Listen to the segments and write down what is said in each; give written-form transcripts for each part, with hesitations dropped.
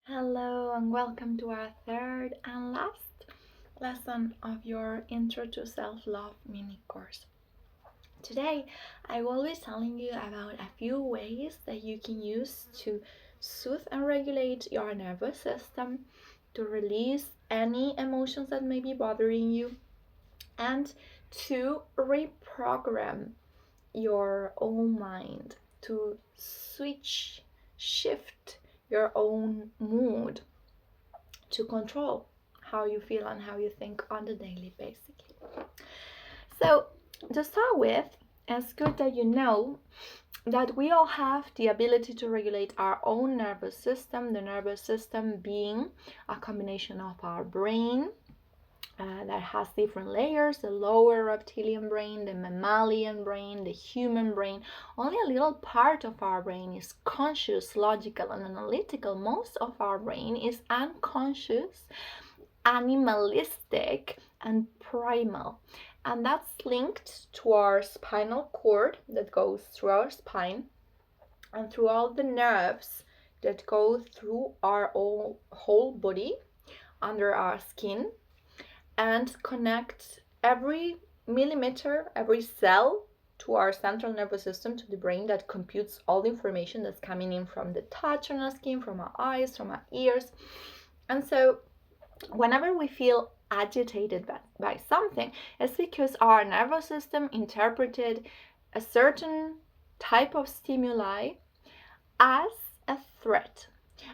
Hello and welcome to our third and last lesson of your Intro to Self-Love mini course. Today I will be telling you about a few ways that you can use to soothe and regulate your nervous system, to release any emotions that may be bothering you, and to reprogram your own mind, to shift your own mood, to control how you feel and how you think on the daily basis. So to start with, it's good that you know that we all have the ability to regulate our own nervous system, the nervous system being a combination of our brain, that has different layers: the lower reptilian brain, the mammalian brain, the human brain. Only a little part of our brain is conscious, logical, and analytical. Most of our brain is unconscious, animalistic, and primal. And that's linked to our spinal cord that goes through our spine and through all the nerves that go through our whole body under our skin and connect every millimeter, every cell to our central nervous system, to the brain that computes all the information that's coming in from the touch on our skin, from our eyes, from our ears. And so whenever we feel agitated by something, it's because our nervous system interpreted a certain type of stimuli as a threat.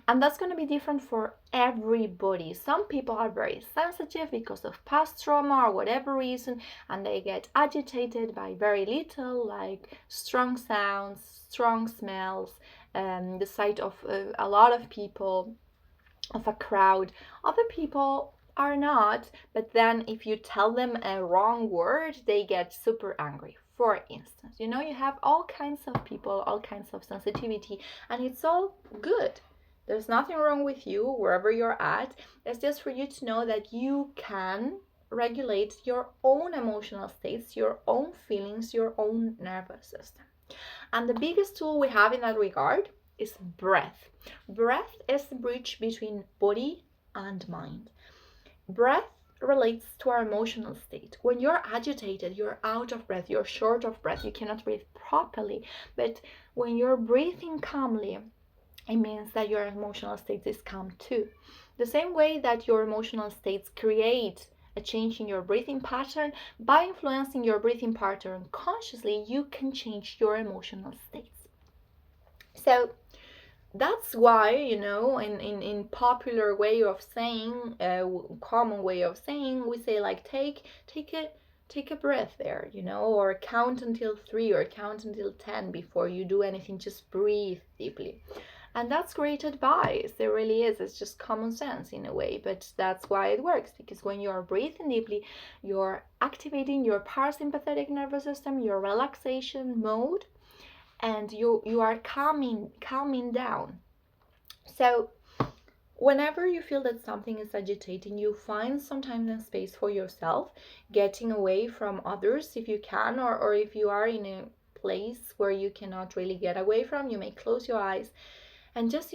And that's going to be different for everybody. Some people are very sensitive because of past trauma or whatever reason, and they get agitated by very little, like strong sounds, strong smells, the sight of a lot of people, of a crowd. Other people are not, but then if you tell them a wrong word, they get super angry. For instance, you have all kinds of people, all kinds of sensitivity, and it's all good. There's nothing wrong with you wherever you're at. It's just for you to know that you can regulate your own emotional states, your own feelings, your own nervous system. And the biggest tool we have in that regard is breath. Breath is the bridge between body and mind. Breath relates to our emotional state. When you're agitated, you're out of breath, you're short of breath, you cannot breathe properly. But when you're breathing calmly, it means that your emotional state is calm too. The same way that your emotional states create a change in your breathing pattern, by influencing your breathing pattern consciously, you can change your emotional states. So that's why, in popular way of saying, common way of saying, we say like take a breath there, or count until 3 or count until 10 before you do anything. Just breathe deeply. And that's great advice. It really is. It's just common sense in a way, but that's why it works, because when you're breathing deeply, you're activating your parasympathetic nervous system, your relaxation mode, and you are calming down. So whenever you feel that something is agitating you, find some time and space for yourself, getting away from others if you can, or if you are in a place where you cannot really get away from, you may close your eyes and just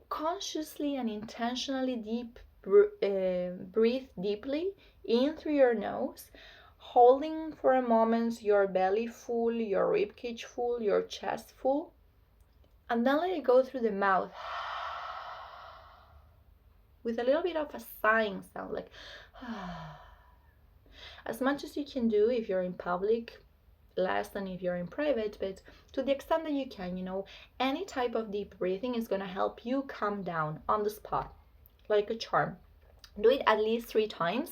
consciously and intentionally breathe deeply in through your nose, holding for a moment your belly full, your ribcage full, your chest full, and then let it go through the mouth with a little bit of a sighing sound, like as much as you can do if you're in public, less than if you're in private, but to the extent that you can, any type of deep breathing is going to help you calm down on the spot, like a charm. Do it at least 3 times,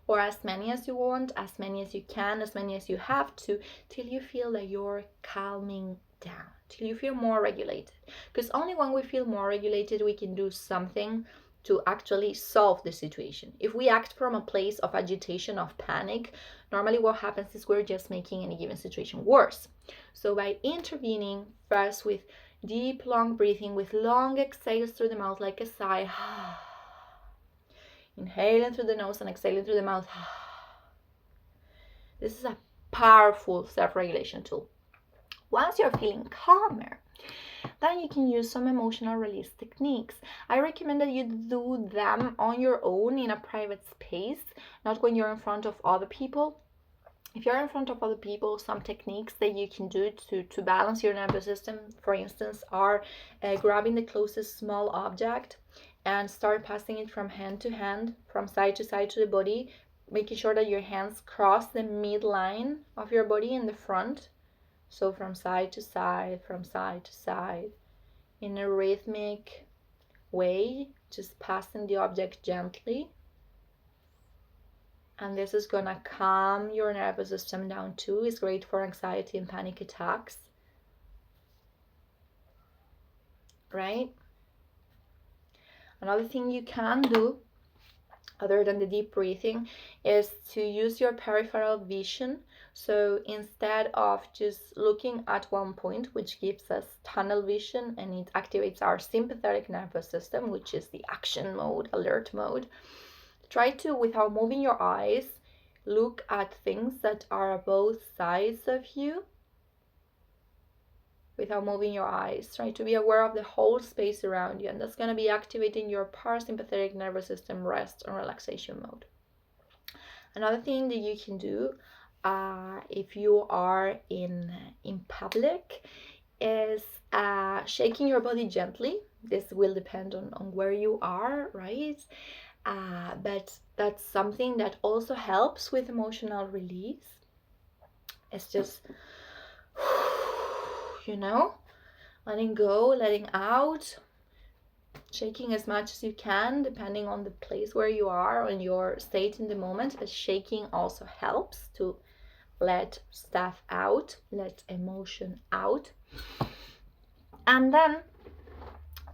or as many as you want, as many as you can, as many as you have to, till you feel that you're calming down, till you feel more regulated. Because only when we feel more regulated, we can do something to actually solve the situation. If we act from a place of agitation, of panic, normally what happens is we're just making any given situation worse. So by intervening first with deep, long breathing, with long exhales through the mouth, like a sigh, inhaling through the nose and exhaling through the mouth, this is a powerful self-regulation tool. Once you're feeling calmer, Then you can use some emotional release techniques. I recommend that you do them on your own in a private space, not when you're in front of other people. If you're in front of other people, some techniques that you can do to balance your nervous system, for instance, are grabbing the closest small object and start passing it from hand to hand, from side to side to the body, making sure that your hands cross the midline of your body in the front. So from side to side, from side to side, in a rhythmic way, just passing the object gently. And this is gonna calm your nervous system down too. It's great for anxiety and panic attacks, right? Another thing you can do, other than the deep breathing, is to use your peripheral vision. So instead of just looking at one point, which gives us tunnel vision and it activates our sympathetic nervous system, which is the action mode, alert mode, try to, without moving your eyes, look at things that are both sides of you. Without moving your eyes, try to be aware of the whole space around you, and that's going to be activating your parasympathetic nervous system rest and relaxation mode. Another thing that you can do if you are in public is shaking your body gently. This will depend on where you are, right? But that's something that also helps with emotional release. It's just, letting go, letting out, shaking as much as you can, depending on the place where you are and your state in the moment. But shaking also helps to let stuff out, let emotion out. And then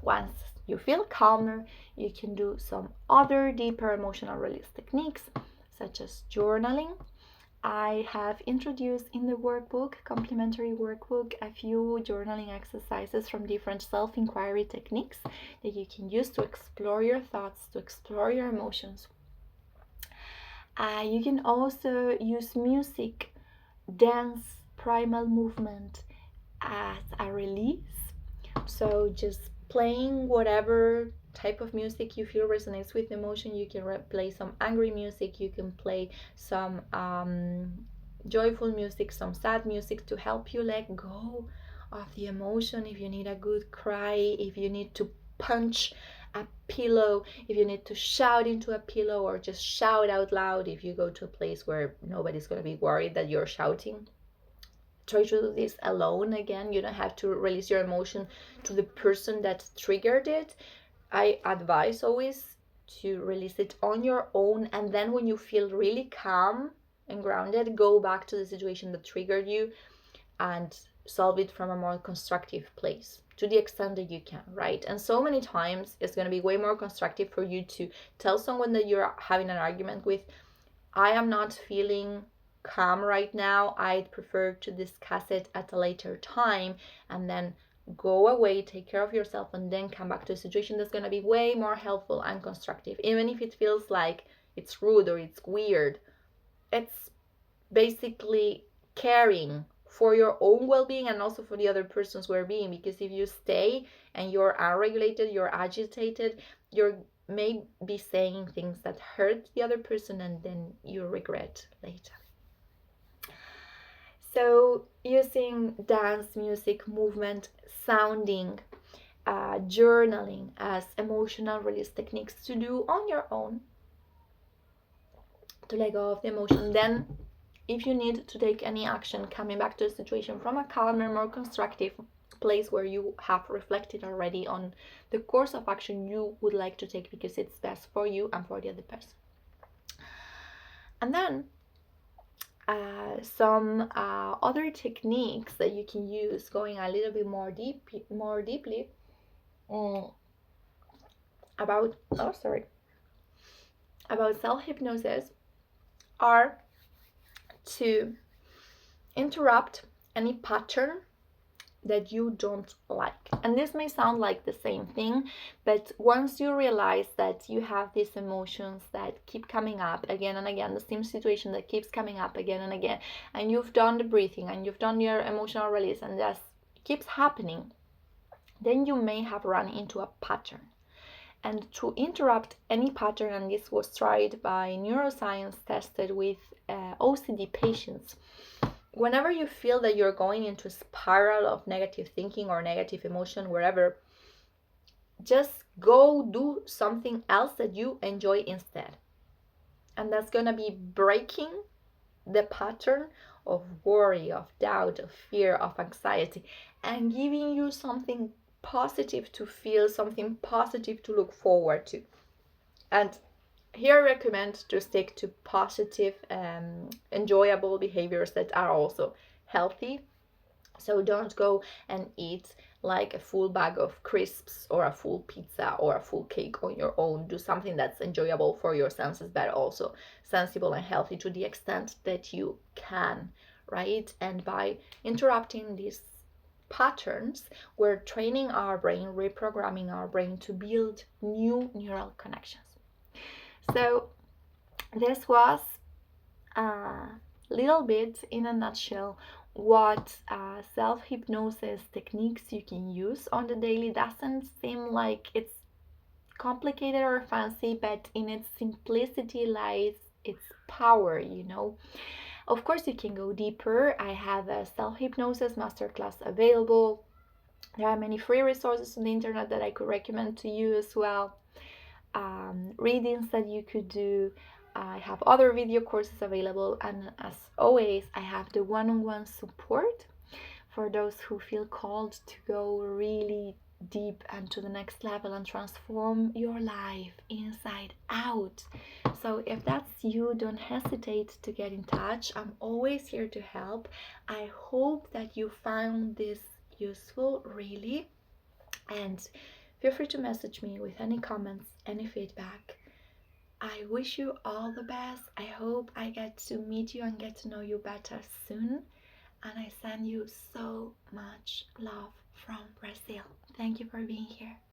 once you feel calmer, you can do some other deeper emotional release techniques, such as journaling. I have introduced in the workbook, complimentary workbook, a few journaling exercises from different self-inquiry techniques that you can use to explore your thoughts, to explore your emotions. You can also use music, dance, primal movement as a release. So just playing whatever type of music you feel resonates with emotion. You can play some angry music, you can play some joyful music, some sad music to help you let go of the emotion. If you need a good cry, if you need to punch a pillow, if you need to shout into a pillow, or just shout out loud if you go to a place where nobody's going to be worried that you're shouting. Try to do this alone. Again, you don't have to release your emotion to the person that triggered it. I advise always to release it on your own, and then when you feel really calm and grounded, go back to the situation that triggered you and solve it from a more constructive place to the extent that you can, right? And so many times it's going to be way more constructive for you to tell someone that you're having an argument with, I am not feeling calm right now, I'd prefer to discuss it at a later time, and then go away, take care of yourself, and then come back to a situation that's going to be way more helpful and constructive. Even if it feels like it's rude or it's weird, it's basically caring for your own well-being and also for the other person's well-being. Because if you stay and you're unregulated, you're agitated, you're may be saying things that hurt the other person, and then you regret later. So using dance, music, movement, sounding, journaling as emotional release techniques to do on your own to let go of the emotion. Then if you need to take any action, coming back to the situation from a calmer, more constructive place where you have reflected already on the course of action you would like to take because it's best for you and for the other person. And then some other techniques that you can use, going a little bit more deeply about self-hypnosis, are to interrupt any pattern that you don't like. And this may sound like the same thing, but once you realize that you have these emotions that keep coming up again and again, the same situation that keeps coming up again and again, and you've done the breathing and you've done your emotional release and that keeps happening, then you may have run into a pattern. And to interrupt any pattern, and this was tried by neuroscience, tested with OCD patients, whenever you feel that you're going into a spiral of negative thinking or negative emotion, wherever, just go do something else that you enjoy instead. And that's going to be breaking the pattern of worry, of doubt, of fear, of anxiety, and giving you something positive to feel, something positive to look forward to. And here I recommend to stick to positive, enjoyable behaviors that are also healthy. So don't go and eat like a full bag of crisps or a full pizza or a full cake on your own. Do something that's enjoyable for your senses, but also sensible and healthy to the extent that you can, right? And by interrupting these patterns, we're training our brain, reprogramming our brain to build new neural connections. So this was a little bit in a nutshell what self-hypnosis techniques you can use on the daily. Doesn't seem like it's complicated or fancy, but in its simplicity lies its power, you know. Of course, you can go deeper. I have a self-hypnosis masterclass available. There are many free resources on the internet that I could recommend to you as well. Readings that you could do. I have other video courses available, and as always, I have the one-on-one support for those who feel called to go really deep and to the next level and transform your life inside out. So if that's you, don't hesitate to get in touch. I'm always here to help. I hope that you found this useful, really, and feel free to message me with any comments, any feedback. I wish you all the best. I hope I get to meet you and get to know you better soon. And I send you so much love from Brazil. Thank you for being here.